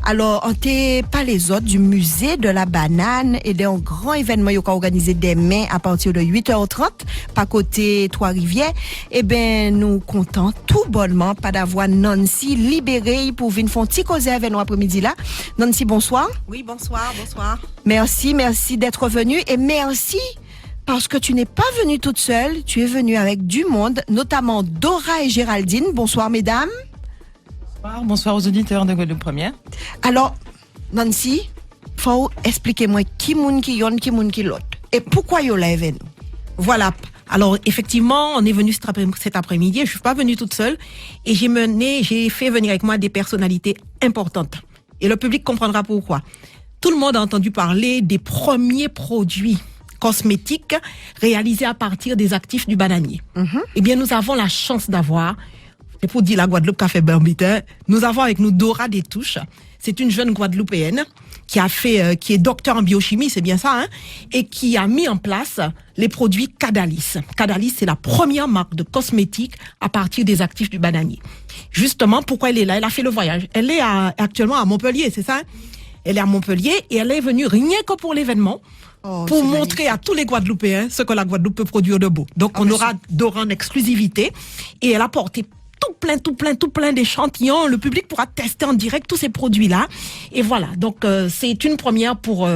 Alors, on t'est pas les autres du musée de la banane et d'un grand événement qui organisé demain à partir de 8h30 par côté Trois-Rivières. Eh ben, nous comptons tout bonnement pas d'avoir Nancy libérée pour venir faire un petit causer avec nous après-midi là. Nancy, bonsoir. Oui, bonsoir. Merci d'être venue et merci parce que tu n'es pas venue toute seule, tu es venue avec du monde, notamment Dora et Géraldine. Bonsoir mesdames. Bonsoir aux auditeurs de Guadeloupe Première. Alors, Nancy, faut expliquer-moi qui moun qui yon, qui moun qui l'autre. Et pourquoi yon là avec nous? Voilà. Alors, effectivement, on est venu cet après-midi. Je suis pas venue toute seule. Et j'ai fait venir avec moi des personnalités importantes. Et le public comprendra pourquoi. Tout le monde a entendu parler des premiers produits cosmétiques réalisés à partir des actifs du bananier. Eh bien, nous avons la chance d'avoir, c'est pour dire la Guadeloupe Café Bambita, nous avons avec nous Dora Détouche. C'est une jeune Guadeloupéenne qui est docteur en biochimie, c'est bien ça, hein, et qui a mis en place les produits Cadalis. Cadalis, c'est la première marque de cosmétiques à partir des actifs du bananier. Justement, pourquoi elle est là? Elle a fait le voyage. Elle est actuellement à Montpellier, c'est ça, hein? Elle est à Montpellier et elle est venue rien que pour l'événement. Pour montrer à tous les Guadeloupéens ce que la Guadeloupe peut produire de beau. Donc, on aura Dora en exclusivité et elle a porté tout plein d'échantillons. Le public pourra tester en direct tous ces produits-là. Et voilà. Donc, c'est une première pour...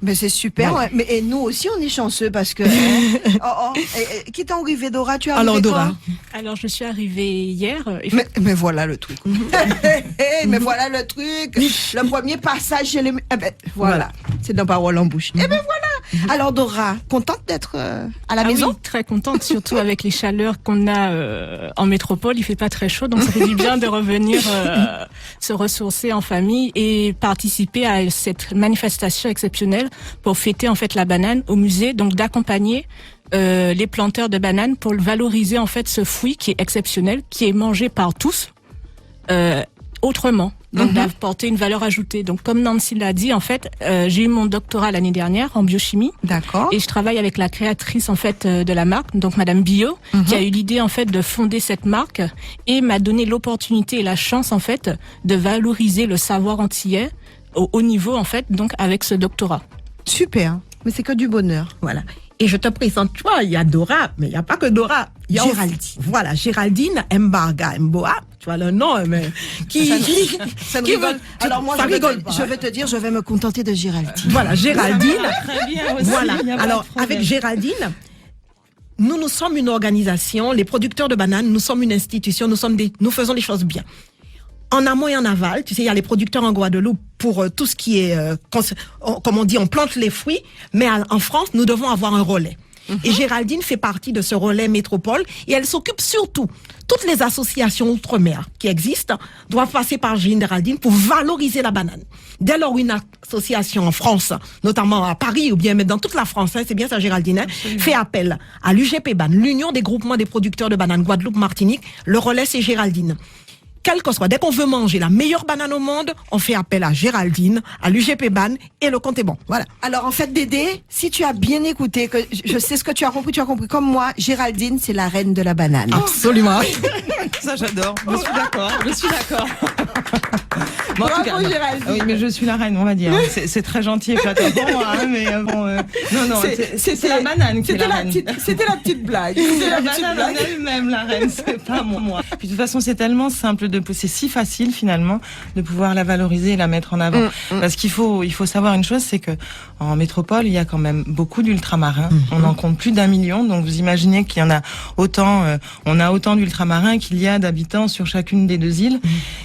Mais c'est super. Voilà. Ouais. Mais et nous aussi, on est chanceux parce que... qui t'est arrivé, Dora? Tu es arrivée Alors, Dora. Alors, je suis arrivée hier. Mais voilà le truc. Mais voilà le truc. Le premier passage chez les... voilà. C'est dans parole en bouche. Eh ben voilà. Alors, Dora, contente d'être à la maison? Oui, très contente, surtout avec les chaleurs qu'on a en métropole. Il fait pas très chaud, donc ça fait du bien de revenir se ressourcer en famille et participer à cette manifestation exceptionnelle pour fêter en fait la banane au musée, donc d'accompagner les planteurs de bananes pour valoriser en fait ce fruit qui est exceptionnel, qui est mangé par tous autrement. Donc d'apporter une valeur ajoutée. Donc comme Nancy l'a dit, en fait, j'ai eu mon doctorat l'année dernière en biochimie. D'accord. Et je travaille avec la créatrice en fait de la marque, donc Madame Bio, qui a eu l'idée en fait de fonder cette marque et m'a donné l'opportunité et la chance en fait de valoriser le savoir antillais au haut niveau en fait, donc avec ce doctorat. Super. Mais c'est que du bonheur. Voilà. Et je te présente, tu vois, il y a Dora, mais il n'y a pas que Dora. Il y a Géraldine. Aussi, voilà, Géraldine Mbarga Mboa. Tu vois le nom, mais ça me rigole. Alors moi, je vais te dire, je vais me contenter de Géraldine. Voilà, Géraldine. Très bien aussi. Voilà. Alors, avec Géraldine, nous sommes une organisation, les producteurs de bananes, nous sommes une institution, nous faisons les choses bien. En amont et en aval, tu sais, il y a les producteurs en Guadeloupe pour tout ce qui est, comme on dit, on plante les fruits, mais en France, nous devons avoir un relais. Et Géraldine fait partie de ce relais métropole et elle s'occupe surtout, toutes les associations outre-mer qui existent doivent passer par Géraldine pour valoriser la banane. Dès lors une association en France, notamment à Paris ou bien même dans toute la France, hein, c'est bien ça Géraldine, hein, fait appel à l'UGPBAN, l'Union des groupements des producteurs de bananes Guadeloupe-Martinique, le relais c'est Géraldine. Quel que soit, dès qu'on veut manger la meilleure banane au monde, on fait appel à Géraldine, à l'UGPBAN et le compte est bon. Voilà. Alors en fait, Dédé, si tu as bien écouté, que je sais ce que tu as compris comme moi, Géraldine, c'est la reine de la banane. Absolument. Ça, j'adore. Je suis d'accord. Bon, Bravo, Géraldine. Oui, mais je suis la reine, on va dire. C'est très gentil et flatteur pour moi, hein, mais bon, non, c'est la banane qui est la reine. C'était la petite blague. C'est la banane en elle-même, la reine, c'est pas moi. Puis de toute façon, c'est tellement simple c'est si facile finalement de pouvoir la valoriser et la mettre en avant. Parce qu'il faut savoir une chose, c'est que en métropole, il y a quand même beaucoup d'ultramarins. On en compte plus d'1 million, donc vous imaginez qu'il y en a autant, on a autant d'ultramarins qu'il y a d'habitants sur chacune des 2 îles.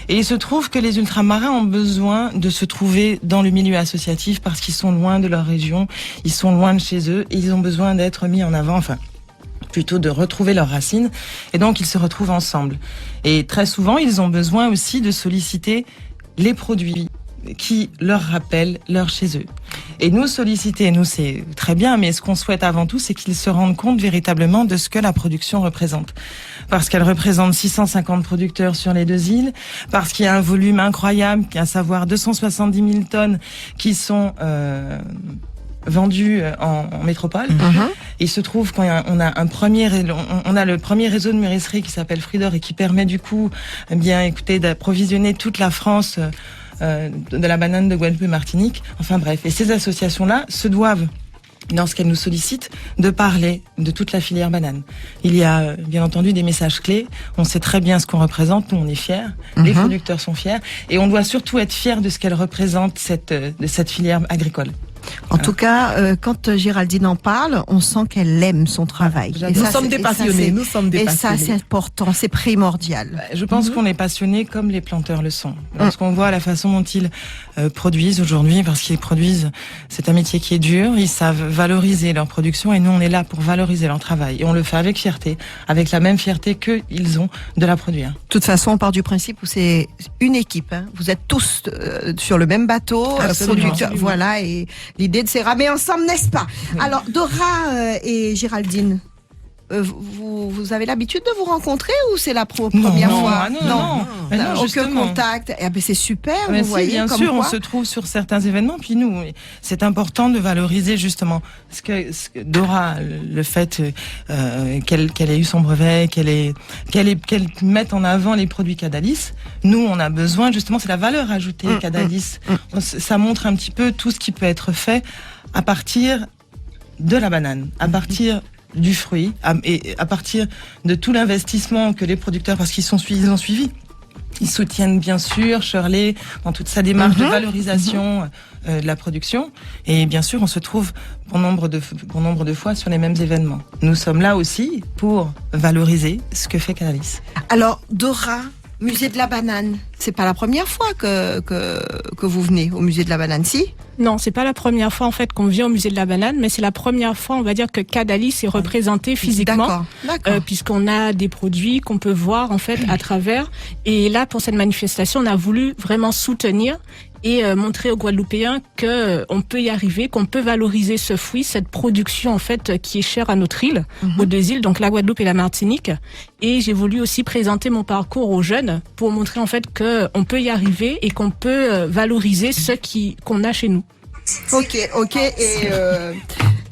Et il se trouve que les ultramarins ont besoin de se trouver dans le milieu associatif parce qu'ils sont loin de leur région, ils sont loin de chez eux et ils ont besoin d'être mis en avant, plutôt de retrouver leurs racines, et donc ils se retrouvent ensemble. Et très souvent, ils ont besoin aussi de solliciter les produits qui leur rappellent leur chez eux. Et nous solliciter, c'est très bien, mais ce qu'on souhaite avant tout, c'est qu'ils se rendent compte véritablement de ce que la production représente. Parce qu'elle représente 650 producteurs sur les 2 îles, parce qu'il y a un volume incroyable, à savoir 270 000 tonnes qui sont... vendus en métropole. Il se trouve qu'on a on a le premier réseau de mûrisserie qui s'appelle Fruits d'Or et qui permet du coup, d'approvisionner toute la France de la banane de Guadeloupe et Martinique. Enfin bref, et ces associations-là se doivent, lorsqu'elles nous sollicitent, de parler de toute la filière banane. Il y a bien entendu des messages clés. On sait très bien ce qu'on représente. Nous, on est fiers. Les producteurs sont fiers. Et on doit surtout être fiers de ce qu'elle représente, de cette filière agricole. En tout cas, quand Géraldine en parle, on sent qu'elle aime son travail. Et Nous sommes des passionnés. Nous sommes des Et passionnés. ça, c'est important, c'est primordial. Je pense qu'on est passionné comme les planteurs le sont. Lorsqu'on voit la façon dont ils produisent aujourd'hui, parce qu'ils produisent, c'est un métier qui est dur, ils savent valoriser leur production et nous, on est là pour valoriser leur travail. Et on le fait avec fierté, avec la même fierté qu'ils ont de la produire. De toute façon, on part du principe où c'est une équipe. Hein. Vous êtes tous sur le même bateau, producteurs, voilà, et l'idée de se ramer ensemble, n'est-ce pas? Alors, Dora et Géraldine, vous avez l'habitude de vous rencontrer ou c'est la première fois? Non. Mais non, Aucun justement. contact. Eh ben, c'est super, Mais vous si, voyez. bien comme sûr, on quoi. se trouve sur certains événements. Puis nous, c'est important de valoriser justement ce que Dora, le fait qu'elle ait eu son brevet, qu'elle mette en avant les produits Cadalis. Nous, on a besoin justement, c'est la valeur ajoutée Cadalis. Ça montre un petit peu tout ce qui peut être fait à partir de la banane, à partir du fruit, et à partir de tout l'investissement que les producteurs, parce qu'ils ont suivi. Ils soutiennent bien sûr Shirley dans toute sa démarche de valorisation de la production. Et bien sûr, on se trouve pour nombre de fois sur les mêmes événements. Nous sommes là aussi pour valoriser ce que fait Cadalis. Alors, Dora, musée de la banane, c'est pas la première fois que vous venez au musée de la banane, si? Non, c'est pas la première fois en fait qu'on vient au musée de la banane, mais c'est la première fois, on va dire, que Cadalis est représenté physiquement, D'accord. puisqu'on a des produits qu'on peut voir en fait à travers. Et là, pour cette manifestation, on a voulu vraiment soutenir et montrer aux Guadeloupéens que on peut y arriver, qu'on peut valoriser ce fruit, cette production en fait qui est chère à notre île, aux deux îles, donc la Guadeloupe et la Martinique. Et j'ai voulu aussi présenter mon parcours aux jeunes pour montrer en fait que on peut y arriver et qu'on peut valoriser ce qu'on a chez nous. Ok.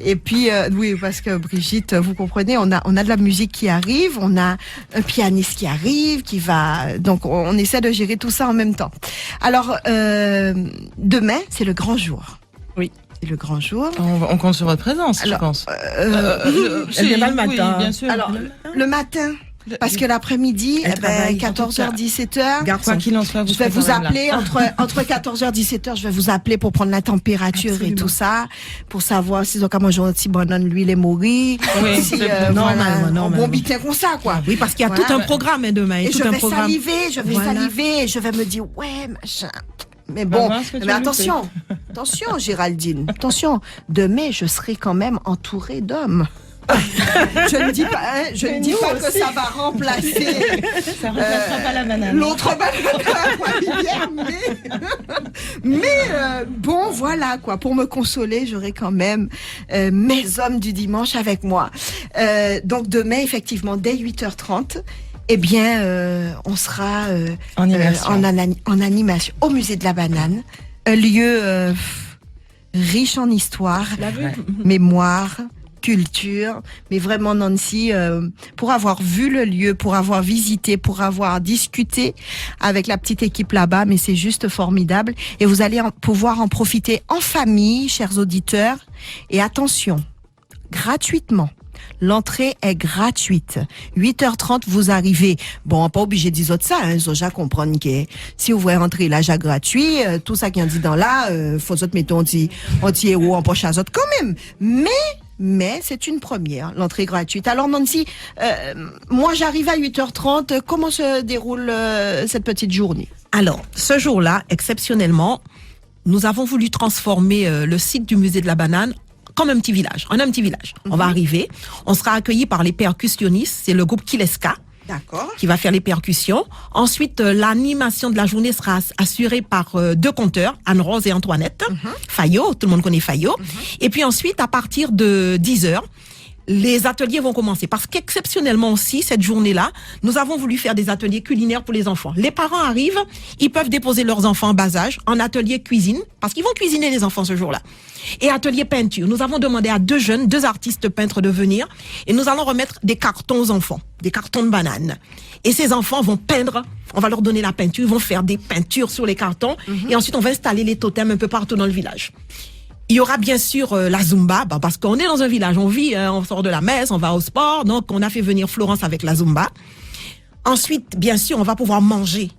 Et puis oui, parce que Brigitte, vous comprenez, on a de la musique qui arrive, on a un pianiste qui arrive, qui va, donc on essaie de gérer tout ça en même temps. Alors demain, c'est le grand jour. Oui. C'est le grand jour. On compte sur votre présence, Alors, je pense. Elle vient pas le matin. Oui, bien sûr. Alors le matin. Parce que l'après-midi, Elle travaille 14h, 17h. Quoi qu'il en soit, Je vais vous appeler entre 14h et 17h, je vais vous appeler pour prendre la température. Absolument. Et tout ça, pour savoir si ont qu'à manger un petit bonhomme, l'huile est mourie. Oui, si, c'est normalement. un bon bitin comme ça, quoi. Oui, parce qu'il y a Voilà. tout un programme demain. Et tout je un vais programme. saliver, et je vais me dire, ouais, machin. Mais bon, voir ce que tu mais vas nous attention, Géraldine, attention. Demain, je serai quand même entourée d'hommes. Je ne dis pas, que ça va remplacer Ça remplacera pas la banane. l'autre banane, mais bon, voilà quoi. Pour me consoler, j'aurai quand même mes hommes du dimanche avec moi. Donc demain, effectivement, dès 8h30. Eh bien, on sera En immersion. en animation au musée de la banane, un lieu riche en histoire, mémoire, culture, mais vraiment Nancy, pour avoir vu le lieu, pour avoir visité, pour avoir discuté avec la petite équipe là-bas, mais c'est juste formidable. Et vous allez pouvoir en profiter en famille, chers auditeurs. Et attention, gratuitement. L'entrée est gratuite. 8h30, vous arrivez. Bon, pas obligé de dire ça, hein. Déjà comprendre que si vous voulez rentrer là, j'ai gratuit, tout ça qui est dit dans là, faut autres mettre un petit euro en poche à autres quand même. Mais c'est une première, l'entrée gratuite. Alors Nancy, moi j'arrive à 8h30. Comment se déroule cette petite journée? Alors, ce jour-là, exceptionnellement, nous avons voulu transformer le site du musée de la banane comme un petit village. On a un petit village. On va arriver, on sera accueillis par les percussionnistes, c'est le groupe Kileska. D'accord. Qui va faire les percussions. Ensuite, l'animation de la journée sera assurée par deux conteurs, Anne-Rose et Antoinette. Fayot, tout le monde connaît Fayot. Et puis ensuite, à partir de 10h, les ateliers vont commencer. Parce qu'exceptionnellement aussi, cette journée-là, nous avons voulu faire des ateliers culinaires pour les enfants. Les parents arrivent, ils peuvent déposer leurs enfants en bas âge en atelier cuisine, parce qu'ils vont cuisiner les enfants ce jour-là. Et atelier peinture. Nous avons demandé à 2 artistes peintres de venir, et nous allons remettre des cartons aux enfants, des cartons de bananes. Et ces enfants vont peindre, on va leur donner la peinture, ils vont faire des peintures sur les cartons, et ensuite on va installer les totems un peu partout dans le village. Il y aura bien sûr la Zumba, parce qu'on est dans un village, on vit, on sort de la messe, on va au sport, donc on a fait venir Florence avec la Zumba. Ensuite, bien sûr, on va pouvoir manger.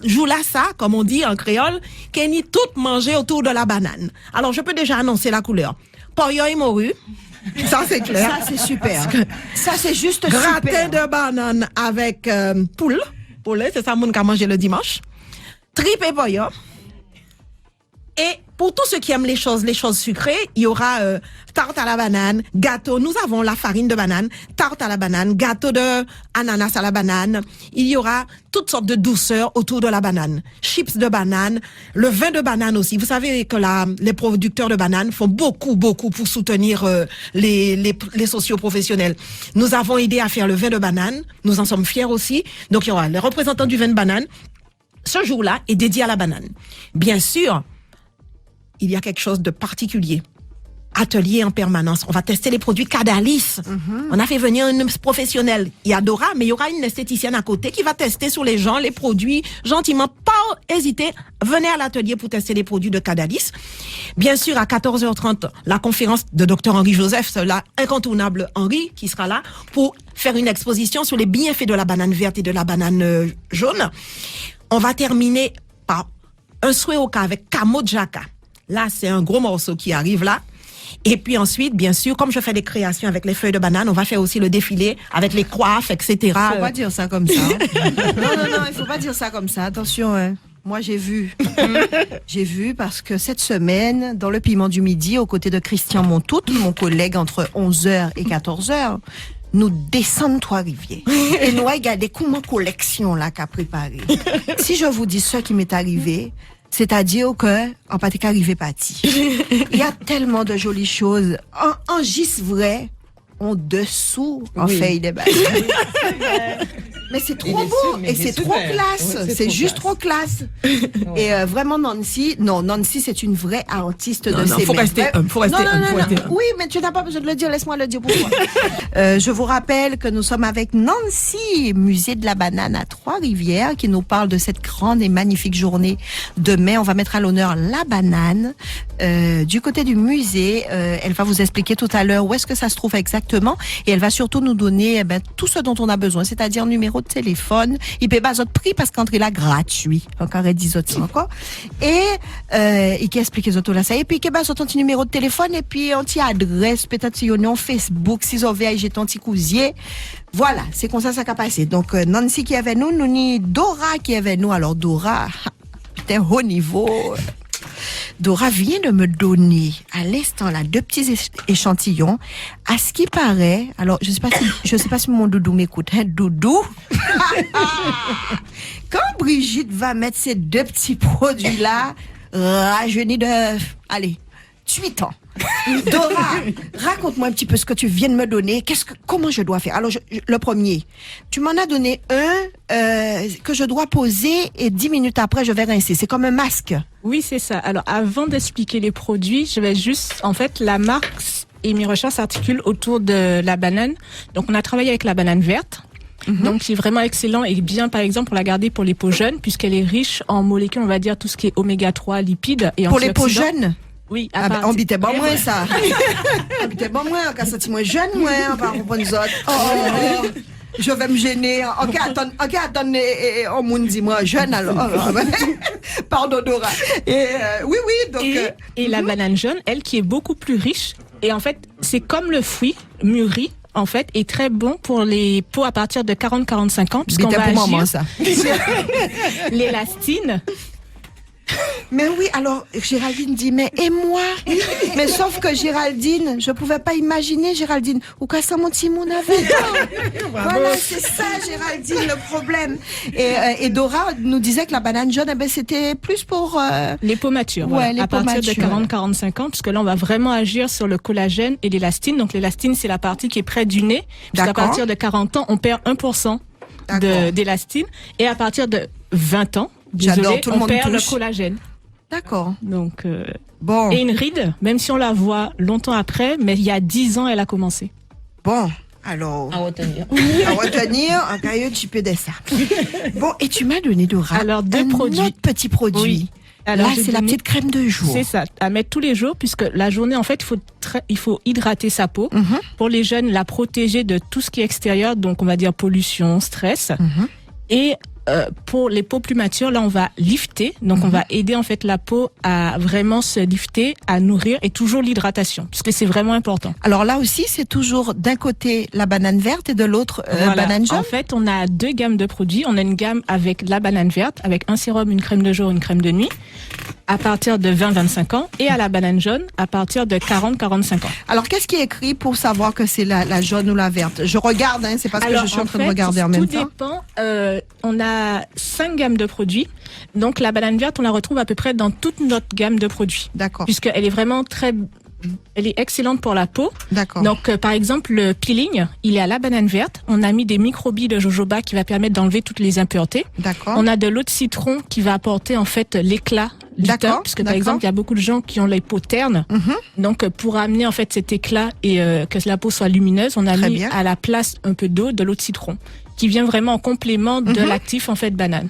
Joue là ça, comme on dit en créole, Kenny tout manger autour de la banane. Alors je peux déjà annoncer la couleur. Pollo et morue, ça c'est clair. Ça, c'est super. Ça, c'est juste Gratin super. de banane avec poulet, c'est ça mon qu'a mangé le dimanche. Tripe et pollo. Et pour tous ceux qui aiment les choses sucrées, il y aura tarte à la banane, gâteau. Nous avons la farine de banane, tarte à la banane, gâteau de ananas à la banane. Il y aura toutes sortes de douceurs autour de la banane. Chips de banane, le vin de banane aussi. Vous savez que les producteurs de bananes font beaucoup pour soutenir les socio-professionnels. Nous avons aidé à faire le vin de banane. Nous en sommes fiers aussi. Donc il y aura les représentants du vin de banane. Ce jour-là est dédié à la banane. Bien sûr, il y a quelque chose de particulier. Atelier en permanence. On va tester les produits Cadalis. On a fait venir une professionnelle. Il y a Dora, mais il y aura une esthéticienne à côté qui va tester sur les gens les produits gentiment. Pas hésiter. Venez à l'atelier pour tester les produits de Cadalis. Bien sûr, à 14h30, la conférence de Dr Henri Joseph, là, incontournable Henri, qui sera là pour faire une exposition sur les bienfaits de la banane verte et de la banane jaune. On va terminer par un souhait au cas avec Camo Jaka. Là, c'est un gros morceau qui arrive là. Et puis ensuite, bien sûr, comme je fais des créations avec les feuilles de banane, on va faire aussi le défilé avec les coiffes, etc. Faut pas dire ça comme ça. Non, il faut pas dire ça comme ça. Attention, hein. Moi, j'ai vu. J'ai vu parce que cette semaine, dans le Piment du Midi, aux côtés de Christian Montout, mon collègue entre 11h et 14h, nous descendons Trois-Rivières. Et nous regardons comment collection là qu'a préparé. Si je vous dis ce qui m'est arrivé, c'est-à-dire que, en pâté arrivé parti. Il y a tellement de jolies choses. En gis vrai, en dessous, en feuille de banane. Mais c'est trop beau et c'est trop classe. Ouais, c'est juste trop classe. Et vraiment Nancy, c'est une vraie artiste de ces faut rester humble, faut rester humble. Oui, mais tu n'as pas besoin de le dire, laisse-moi le dire pour toi. Je vous rappelle que nous sommes avec Nancy, musée de la banane à Trois-Rivières, qui nous parle de cette grande et magnifique journée de mai. On va mettre à l'honneur la banane. Du côté du musée, elle va vous expliquer tout à l'heure où est-ce que ça se trouve exactement, et elle va surtout nous donner tout ce dont on a besoin, c'est-à-dire numéro de téléphone. Il paie pas votre prix parce qu'entrer là gratuit. Encore 10 autres encore. Et qui explique les autres là ça. Et puis qui pas son petit numéro de téléphone et puis un petit adresse peut-être si on est en Facebook, si vous avez j'ai ton petit cousier. Voilà, c'est comme ça qu'a passé. Donc Nancy qui est avec nous, nous ni Dora qui est avec nous. Alors Dora, putain haut niveau. Dora vient de me donner à l'instant là 2 petits échantillons. À ce qui paraît, alors je sais pas si mon doudou m'écoute, hein, doudou. Quand Brigitte va mettre ces 2 petits produits là, rajeunis de, allez, 8 ans. Dora, raconte-moi un petit peu ce que tu viens de me donner. Comment je dois faire? Alors, le premier, tu m'en as donné un que je dois poser et 10 minutes après, je vais rincer. C'est comme un masque. Oui, c'est ça. Alors, avant d'expliquer les produits, je vais juste, en fait, la marque et mes recherches s'articulent autour de la banane. Donc, on a travaillé avec la banane verte. Donc, qui est vraiment excellent et bien, par exemple, pour la garder pour les peaux jeunes, puisqu'elle est riche en molécules, on va dire, tout ce qui est oméga 3, lipides et pour les peaux antioxydants. jeunes? Oui, on bitait bon moins ça. On bitait bon moins, on a senti moins jeune moins, on va reprendre les autres. Je vais me gêner. Ok, attends, on m'a dit moi jeune alors. Pardon Dora. Oui, donc. Et la banane jaune, elle, qui est beaucoup plus riche. Et en fait, c'est comme le fruit mûri. En fait, est très bon pour les peaux à partir de 40-45 ans, puisqu'on va agir ça. l'élastine. Mais oui, alors Géraldine dit, mais et moi? Mais sauf que Géraldine, je pouvais pas imaginer Géraldine, ou qu'à ça mon petit mon avait. Voilà, c'est ça Géraldine le problème. Et Dora nous disait que la banane jaune, eh ben, c'était plus pour... Les peaux matures, Ouais, les à peaux partir de matures. 40-45 ans, puisque là, on va vraiment agir sur le collagène et l'élastine. Donc, l'élastine, c'est la partie qui est près du nez. Puisqu'à D'accord. partir de 40 ans, on perd 1% D'accord. d'élastine. Et à partir de 20 ans, J'adore, désolé, tout le on monde perd touche. le collagène. D'accord. Donc, Bon, et une ride, même si on la voit longtemps après, mais il y a 10 ans, elle a commencé. bon. Alors, À retenir. à retenir, un caillou, tu peux de ça. Bon, et tu m'as donné, Dora, Alors, deux un produits. autre petit produit. Oui. Alors, Là, j'ai c'est la donné- petite crème de jour. C'est ça, à mettre tous les jours, puisque la journée, en fait, il faut hydrater sa peau. Mhm. Pour les jeunes, la protéger de tout ce qui est extérieur, donc on va dire pollution, stress. Mhm. Et pour les peaux plus matures, là, on va lifter. Donc, on va aider en fait la peau à vraiment se lifter, à nourrir et toujours l'hydratation, puisque c'est vraiment important. Alors là aussi, c'est toujours d'un côté la banane verte et de l'autre Voilà. banane jaune. En fait, on a deux gammes de produits. On a une gamme avec la banane verte, avec un sérum, une crème de jour, une crème de nuit, à partir de 20-25 ans, et à la banane jaune, à partir de 40-45 ans. Alors, qu'est-ce qui est écrit pour savoir que c'est la jaune ou la verte? Je regarde, hein, c'est parce que je suis en train de regarder en même tout temps. dépend. On a 5 gammes de produits. Donc, la banane verte, on la retrouve à peu près dans toute notre gamme de produits. D'accord, Puisqu'elle est vraiment elle est excellente pour la peau. d'accord. Donc, par exemple, le peeling, il est à la banane verte. On a mis des microbilles de jojoba qui va permettre d'enlever toutes les impuretés. D'accord. On a de l'eau de citron qui va apporter en fait l'éclat du D'accord, teint, puisque par d'accord. exemple, il y a beaucoup de gens qui ont les peaux ternes. Mhm. Donc, pour amener en fait cet éclat et que la peau soit lumineuse, on a Très mis bien. à la place un peu d'eau, de l'eau de citron, qui vient vraiment en complément de Mhm. l'actif en fait banane.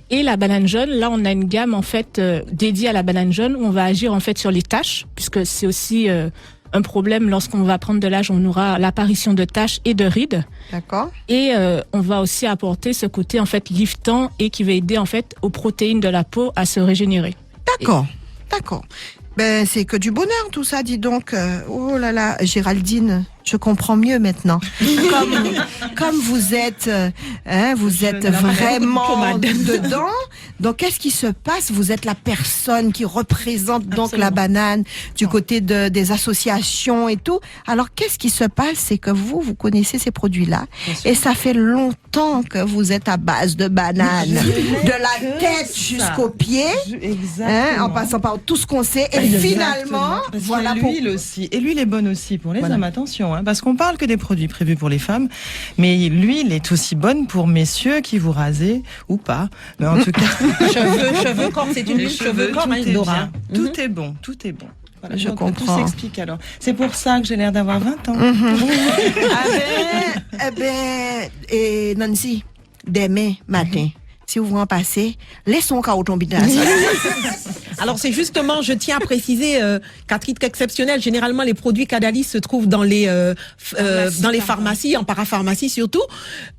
Et la banane jaune, là, on a une gamme en fait dédiée à la banane jaune où on va agir en fait sur les taches, puisque c'est aussi un problème lorsqu'on va prendre de l'âge, on aura l'apparition de taches et de rides. D'accord. Et on va aussi apporter ce côté en fait liftant et qui va aider en fait aux protéines de la peau à se régénérer. D'accord. D'accord. Ben, c'est que du bonheur, tout ça, dis donc. Oh là là, Géraldine, je comprends mieux maintenant. Comme vous êtes, vous êtes vraiment dedans. Donc, qu'est-ce qui se passe? Vous êtes la personne qui représente donc la Absolument. banane du côté des associations et tout. Alors, qu'est-ce qui se passe? C'est que vous connaissez ces produits-là. Et ça fait longtemps que vous êtes à base de banane. De la tête jusqu'aux pieds. Exactement. En passant par tout ce qu'on sait. Et Exactement. finalement, Parce voilà qu'il y a l'huile aussi. Et l'huile est bonne aussi pour les Voilà. hommes, attention. Parce qu'on parle que des produits prévus pour les femmes. Mais l'huile est aussi bonne pour messieurs qui vous rasez ou pas. Mais en tout cas, Cheveux, corps, c'est une les huile, cheveux, corps, tout hein, est Dora. bien. Tout est bon, tout est bon. Voilà, Je donc, comprends. Tout s'explique alors. C'est pour ça que j'ai l'air d'avoir 20 ans. Et Nancy, demain matin, si vous en passez, laissons qu'à tomber dans la salle. Alors c'est justement, je tiens à préciser qu'à titre exceptionnel, généralement les produits Cadalis se trouvent dans les pharmacies, en parapharmacie surtout.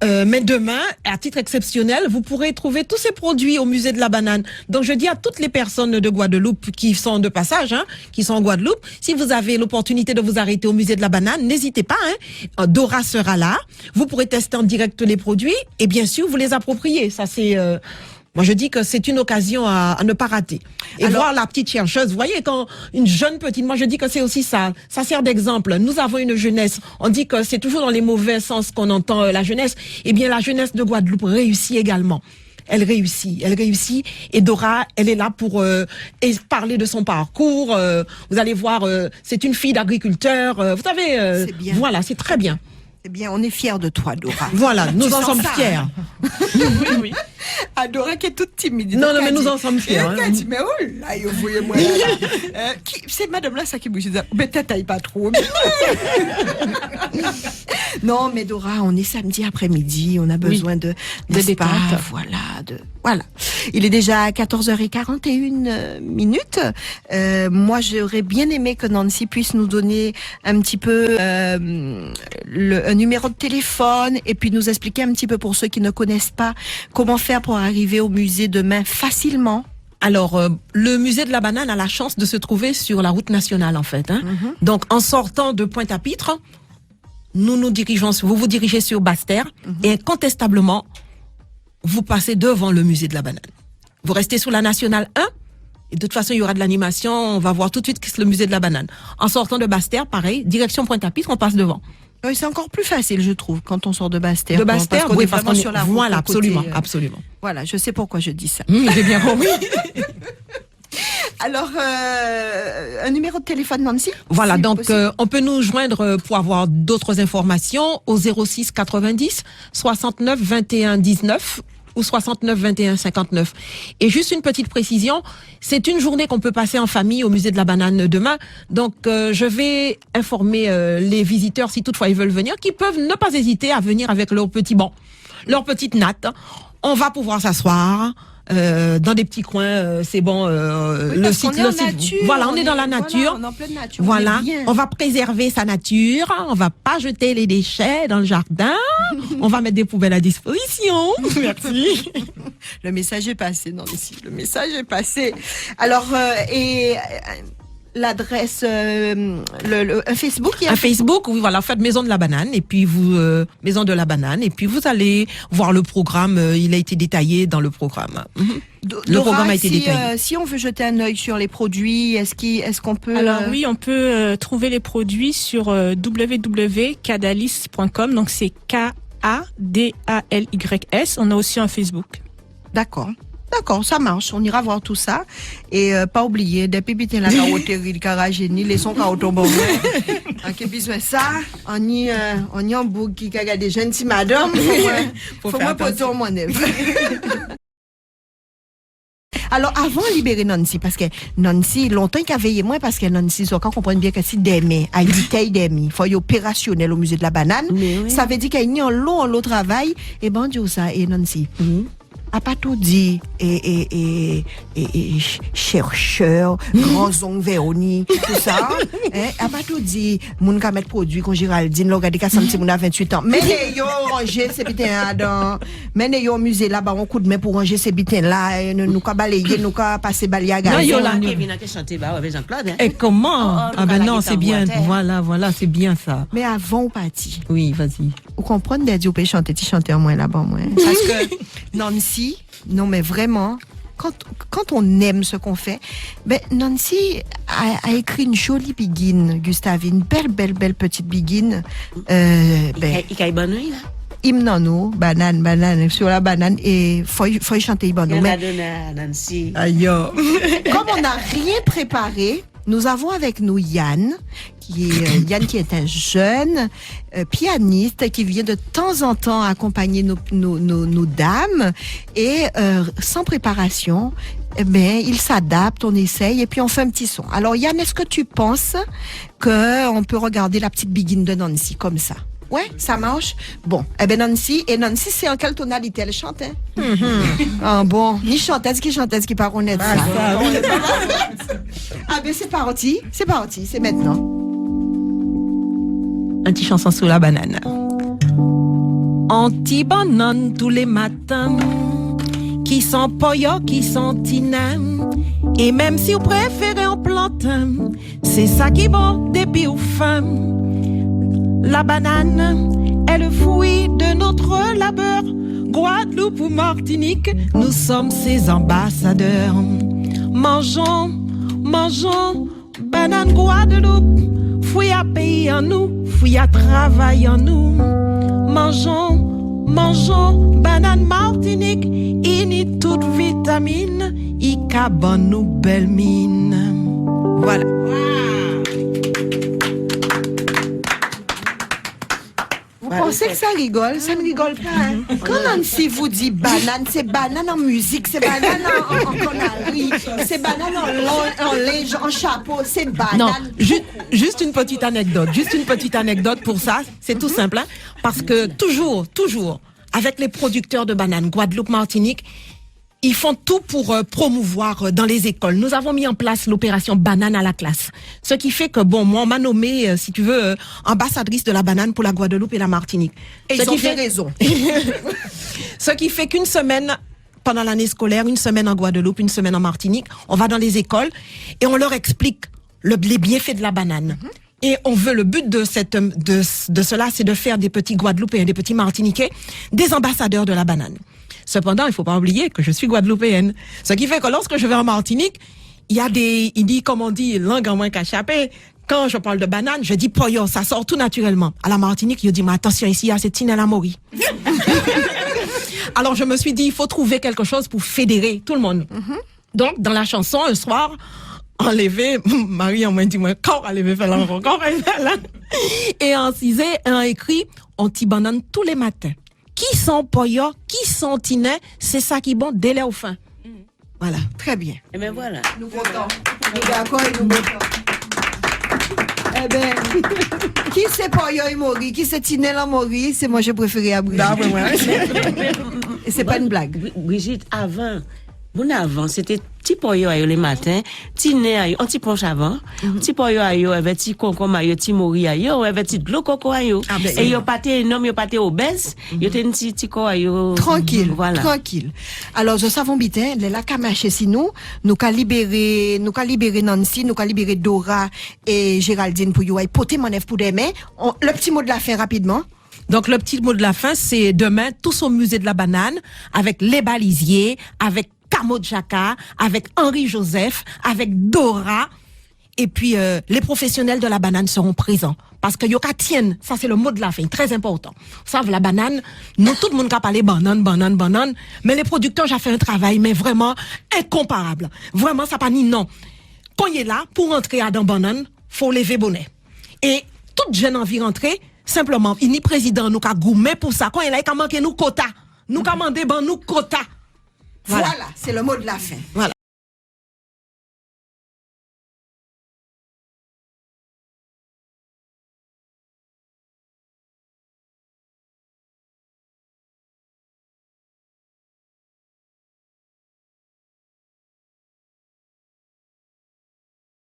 Mais demain, à titre exceptionnel, vous pourrez trouver tous ces produits au musée de la banane. Donc je dis à toutes les personnes de Guadeloupe qui sont de passage, qui sont en Guadeloupe, si vous avez l'opportunité de vous arrêter au musée de la banane, n'hésitez pas. Dora sera là. Vous pourrez tester en direct les produits et bien sûr vous les approprier. Ça c'est moi, je dis que c'est une occasion à ne pas rater. Et Alors- voir la petite chercheuse, vous voyez, quand une jeune petite, moi je dis que c'est aussi ça. Ça sert d'exemple. Nous avons une jeunesse. On dit que c'est toujours dans les mauvais sens qu'on entend la jeunesse. Eh bien, la jeunesse de Guadeloupe réussit également. Elle réussit. Et Dora, elle est là pour parler de son parcours. Vous allez voir, c'est une fille d'agriculteur. Vous savez, C'est bien. voilà, c'est très bien. Eh bien, on est fiers de toi, Dora. Voilà, nous Tu en sens sommes ça, fiers. Oui. Ah, Dora qui est toute timide. Non, mais nous en sommes fiers. Elle a dit, mais oh là, vous voyez moi. C'est madame là, ça qui bouge. Mais t'aille pas trop. Non, mais Dora, on est samedi après-midi. On a besoin de n'est-ce pas, détente. Voilà. Il est déjà 14h41 minutes. Moi, j'aurais bien aimé que Nancy puisse nous donner un petit peu un numéro de téléphone et puis nous expliquer un petit peu pour ceux qui ne connaissent pas comment faire pour arriver au musée demain facilement. Alors, le musée de la banane a la chance de se trouver sur la route nationale, en fait. Donc, en sortant de Pointe-à-Pitre, vous vous dirigez sur Basse-Terre et incontestablement, vous passez devant le musée de la banane. Vous restez sur la nationale 1 Et de toute façon, il y aura de l'animation. On va voir tout de suite qu'est-ce que le musée de la banane. En sortant de Basse-Terre, pareil, direction Pointe-à-Pitre, on passe devant. Oui, c'est encore plus facile, je trouve, quand on sort de Basse-Terre. De Basse-Terre, oui, parce qu'on est sur la route. voilà, à côté, absolument, absolument. Voilà, je sais pourquoi je dis ça. J'ai bien compris. Alors, un numéro de téléphone, Nancy? Voilà, Si donc possible. on peut nous joindre pour avoir d'autres informations au 06 90 69 21 19 ou 69 21 59. Et juste une petite précision, c'est une journée qu'on peut passer en famille au musée de la banane demain. Donc je vais informer les visiteurs, si toutefois ils veulent venir, qu'ils peuvent ne pas hésiter à venir avec leur petit banc, leur petite natte. On va pouvoir s'asseoir. Dans des petits coins, c'est bon. Oui, le parce site, qu'on est le en site. nature, Voilà, on est dans la nature. Voilà, on est en pleine nature. Voilà, On est bien. on va préserver sa nature, on va pas jeter les déchets dans le jardin, on va mettre des poubelles à disposition. Merci. Le message est passé, Nancy. Le message est passé. Alors, l'adresse, un Facebook, il y a Un Facebook, oui, voilà, faites Maison de la Banane, et puis vous, Maison de la Banane, et puis vous allez voir le programme, il a été détaillé dans le programme. Le programme a été détaillé. Si on veut jeter un œil sur les produits, est-ce qu'on peut... Alors oui, on peut trouver les produits sur www.cadalis.com, donc c'est K-A-D-A-L-Y-S. On a aussi un Facebook. D'accord. D'accord, ça marche. On ira voir tout ça. Et pas oublier, des pépites la carotterie, le caragénie, les sons carotombo. En qui besoin ça, on y en bouc qui caga des jeunes, si madame, faut moi poser mon nez. Alors, avant de libérer Nancy, parce que Nancy, longtemps qu'il a veillé moins, parce que Nancy, on comprend bien que c'est d'aimer, à éviter d'aimer. Il faut y opérationnel au musée de la banane. Oui. Ça veut dire qu'il y a un long travail. Et bon, Dieu, ça, et Nancy. A pas tout dit et chercheur, grand oncle Véronique, tout ça, a pas tout dit, moun ka mettre produit qu'on Géraldine, là, regardez qu'à samedi, moun a 28 ans. Mais yo, ranger ces bitins là, mais yo au musée là, bah, on coup de main pour ranger ces bitins là, nous ka balayer, nous ka passer balayer à Non, yo là, Kevin a chanté avec Jean-Claude. et comment? Oh, Ah ben nous non, allons c'est bien, guetter en boîte, voilà, c'est bien ça. Mais avant ou parti. Oui, vas-y. Vous comprenez, des dieux, chanter, tu chanter en moins là-bas, moi. Parce que Nancy, non mais vraiment, quand on aime ce qu'on fait, ben Nancy a écrit une jolie biguine, Gustave, une belle petite biguine. Ben, Il a là. hymne non, banane, sur la banane, et faut chanter Il Ibano. a Mais donné à Nancy. Aïe. comme on n'a rien préparé, nous avons avec nous Yann, qui est un jeune pianiste qui vient de temps en temps accompagner nos dames, et sans préparation, eh ben, il s'adapte, on essaye et puis on fait un petit son. Alors Yann, est-ce que tu penses qu'on peut regarder la petite biguine de Nancy comme ça? Ouais, ça marche. Bon, eh ben Nancy, c'est en quelle tonalité elle chante, hein? Ah bon, ni chanteuse qui part honnête ça. Ah ben c'est parti, c'est maintenant. Un petit chanson sous la banane. Anti-banane tous les matins, qui sont poyo, qui sont tinam. Et même si vous préférez en plantain, c'est ça qui est bon depuis ou femme. La banane est le fruit de notre labeur. Guadeloupe ou Martinique, nous sommes ses ambassadeurs. Mangeons, banane Guadeloupe, fruit à pays en nous, fruit à travail en nous. Mangeons, banane Martinique, il y toute vitamine, il cabane nous belle mine. Voilà. Vous pensez que ça rigole? Ça ne rigole pas, hein? Quand Nancy vous dit banane, c'est banane en musique, c'est banane en connerie, c'est banane en linge, en chapeau, c'est banane. Non, juste une petite anecdote pour ça. C'est tout simple, hein, parce que toujours, avec les producteurs de bananes, Guadeloupe, Martinique, ils font tout pour promouvoir dans les écoles. Nous avons mis en place l'opération banane à la classe. Ce qui fait que, bon, moi, on m'a nommé, si tu veux, ambassadrice de la banane pour la Guadeloupe et la Martinique. Et ils ont fait raison. Ce qui fait qu'une semaine, pendant l'année scolaire, une semaine en Guadeloupe, une semaine en Martinique, on va dans les écoles et on leur explique les bienfaits de la banane. Et on veut, le but de cela, c'est de faire des petits Guadeloupéens, des petits Martiniquais, des ambassadeurs de la banane. Cependant, il faut pas oublier que je suis guadeloupéenne. Ce qui fait que lorsque je vais en Martinique, il dit, comme on dit, langue en moins qu'échappée. Quand je parle de banane, je dis poyo, ça sort tout naturellement. À la Martinique, il dit, mais attention, ici, il y a cette Tinel Amori. Alors, je me suis dit, il faut trouver quelque chose pour fédérer tout le monde. Donc, dans la chanson, un soir, enlevé, Marie, on m'a dit, moi, encore enlevé, fait encore là. Et en cisé, on écrit, on t'y banane tous les matins. Qui sont poyo, qui sont tinais, c'est ça qui est bon, délai au fin. Voilà, très bien. Et bien voilà. Nous contents. Nous d'accord et nous contents. Eh ben, qui c'est Poyo Imori, qui c'est Tinel Amori, c'est moi j'ai préféré à Brigitte. Et c'est pas une blague. Brigitte, avant, c'était petit poyo ayo le matin, petit nez ayo, un petit ponche avant, petit poyo ayo, avec petit concombre ayo, petit mori ayo, avec petit glo coco ayo. Et yo pâté énorme, yo pâté obèse, yo ten petit ko ayo. Tranquille, voilà. Tranquille. Alors, je savons bien, les lacs à marcher si nous qu'a libéré Nancy, nous qu'a libéré Dora et Géraldine pour yo, porter mon œuvre pour demain. Le petit mot de la fin rapidement. Donc, le petit mot de la fin, c'est demain, tous au musée de la banane, avec les balisiers, avec Camo Jacka, avec Henri Joseph, avec Dora, et puis les professionnels de la banane seront présents. Parce que yoka tienne, ça c'est le mot de la fin, très important. Vous savez, la banane, nous tout le monde a parlé banane, mais les producteurs ont fait un travail, mais vraiment incomparable. Vraiment, ça pas ni non. Quand il est là, pour entrer à dans banane, faut lever bonnet. Et toute jeune envie rentrer, simplement, il n'y président, nous qu'a gourmet pour ça. Quand il a manqué nous quota, nous qu'a mandé ban nous quota. Voilà, c'est le mot de la fin. Voilà.